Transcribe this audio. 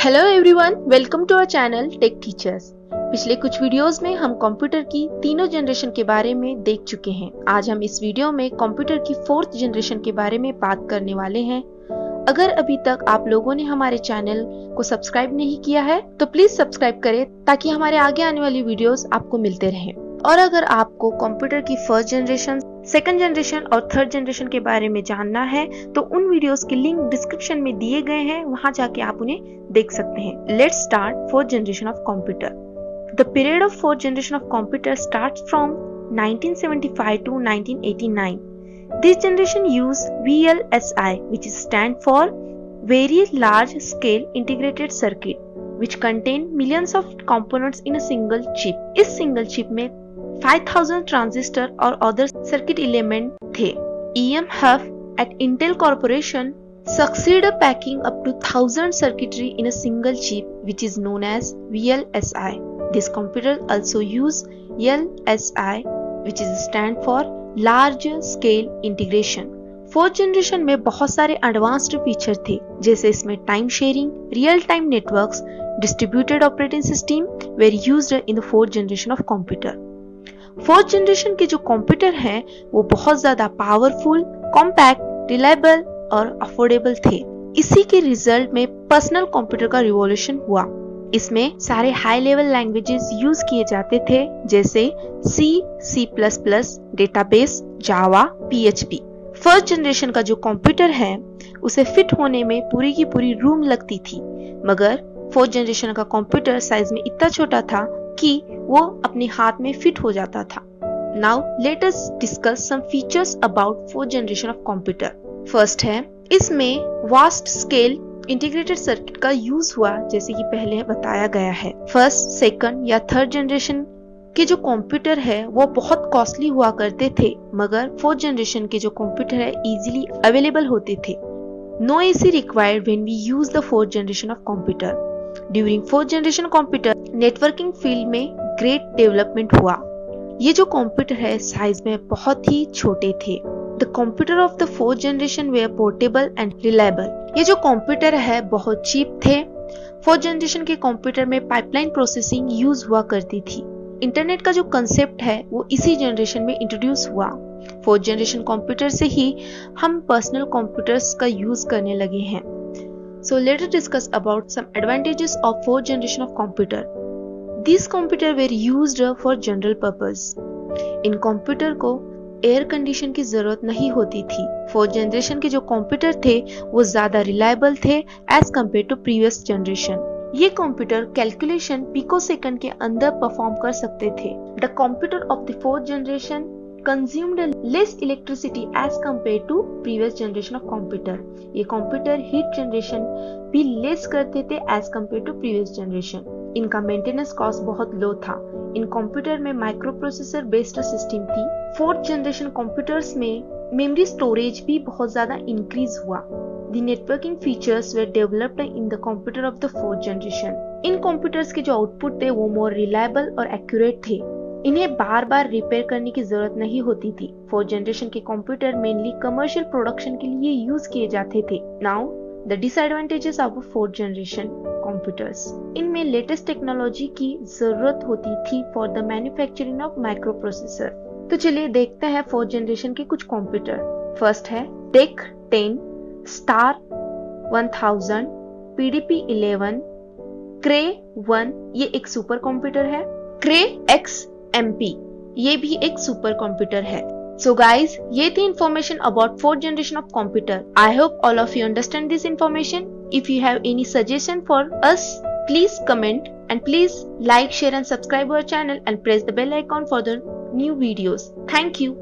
Hello everyone, welcome to our channel tech teachers. पिछले कुछ videos में हम कंप्यूटर की तीनों जनरेशन के बारे में देख चुके हैं। आज हम इस वीडियो में कंप्यूटर की फोर्थ जनरेशन के बारे में बात करने वाले हैं। अगर अभी तक आप लोगों ने हमारे चैनल को सब्सक्राइब नहीं किया है तो प्लीज सब्सक्राइब करें ताकि हमारे आगे आने वाली वीडियोस आपको मिलते रहें। और अगर आपको कंप्यूटर की फर्स्ट जनरेशन, सेकंड जनरेशन और थर्ड जनरेशन के बारे में जानना है तो उन वीडियोस के लिंक डिस्क्रिप्शन में दिए गए हैं, वहां जाके आप उन्हें देख सकते हैं। Let's start fourth generation of computer. The period of fourth generation of computer starts from 1975 to 1989. This generation used VLSI, which stand for Very Large Scale Integrated Circuit, which contain millions of components in a single chip. इस single chip में 5000 transistor और other circuit element थे। EM Huff at Intel Corporation succeeded packing up to 1000 circuitry in a single chip, which is known as VLSI. This computer also use LSI, which is stand for Large Scale Integration. Fourth generation में बहुत सारे advanced feature थे, जैसे इसमें time sharing, real time networks, distributed operating system where used in the fourth generation of computer. Fourth generation के जो computer हैं वो बहुत ज्यादा पावरफुल, कॉम्पैक्ट, रिलायबल और अफोर्डेबल थे। इसी के रिजल्ट में पर्सनल कंप्यूटर का रिवॉल्यूशन हुआ। इसमें सारे हाई लेवल लैंग्वेजेस यूज किए जाते थे, जैसे C++, डेटाबेस, जावा, PHP। फर्स्ट जनरेशन का जो कंप्यूटर है उसे फिट होने में पूरी की पूरी रूम लगती थी, मगर फोर्थ जनरेशन का कंप्यूटर साइज में इतना छोटा था कि वो अपने हाथ में फिट हो जाता था। Now let us discuss some features about fourth generation of computer. First है, इसमें वास्ट स्केल इंटीग्रेटेड सर्किट का यूज हुआ, जैसे कि पहले बताया गया है। फर्स्ट, सेकंड या थर्ड जनरेशन के जो कंप्यूटर है वो बहुत कॉस्टली हुआ करते थे, मगर फोर्थ जनरेशन के जो कंप्यूटर है इजीली अवेलेबल होते थे। No AC required when we use the fourth generation of computer. During fourth generation computer, networking field में ग्रेट डेवलपमेंट हुआ। ये जो कंप्यूटर है साइज में बहुत ही छोटे थे। The computer of the fourth generation way portable and reliable. ये जो कंप्यूटर है बहुत चीप थे। फोर्थ जनरेशन के कंप्यूटर में पाइपलाइन प्रोसेसिंग यूज हुआ करती थी। इंटरनेट का जो कंसेप्ट है वो इसी जनरेशन में इंट्रोड्यूस हुआ। फोर्थ जनरेशन कंप्यूटर से ही हम पर्सनल कंप्यूटर्स का यूज करने लगे हैं। So let us discuss about some advantages of fourth generation of computer. These computer were used for general purpose. In computer को एयर कंडीशन की जरूरत नहीं होती थी। फोर्थ जनरेशन के जो कंप्यूटर थे वो ज्यादा रिलायबल थे as compare to previous generation. ये कंप्यूटर कैलकुलेशन पिको सेकंड के अंदर परफॉर्म कर सकते थे। The computer of the fourth generation consumed less electricity as compared to previous generation of computer. ये कंप्यूटर हीट जनरेशन भी लेस करते थे as compared to previous generation. इनका मेंटेनेंस कॉस्ट बहुत लो था। इन कंप्यूटर में माइक्रो प्रोसेसर बेस्ड सिस्टम थी। Fourth generation computers में मेमोरी स्टोरेज भी बहुत ज्यादा इंक्रीज हुआ। The networking features were developed in the computer of the fourth generation. In computers के जो आउटपुट थे वो मोर रिलायबल और एक्यूरेट थे। इन्हें बार बार रिपेयर करने की जरूरत नहीं होती थी। फोर्थ जनरेशन के कंप्यूटर मेनली कमर्शियल प्रोडक्शन के लिए यूज किए जाते थे। Now the disadvantages of fourth generation computers. इनमें लेटेस्ट टेक्नोलॉजी की जरूरत होती थी for the manufacturing of micro processor. तो चलिए देखते हैं फोर्थ जनरेशन के कुछ कंप्यूटर। फर्स्ट है टेक 10, स्टार 1000, PDP 11, क्रे 1, ये एक सुपर कंप्यूटर है। क्रे XMP, ये भी एक सुपर कंप्यूटर है। So guys, ये थी information about fourth generation of computer. I hope all of you understand this information. If you have any suggestion for us, please comment and please like, share and subscribe our channel and press the bell icon for the new videos. Thank you.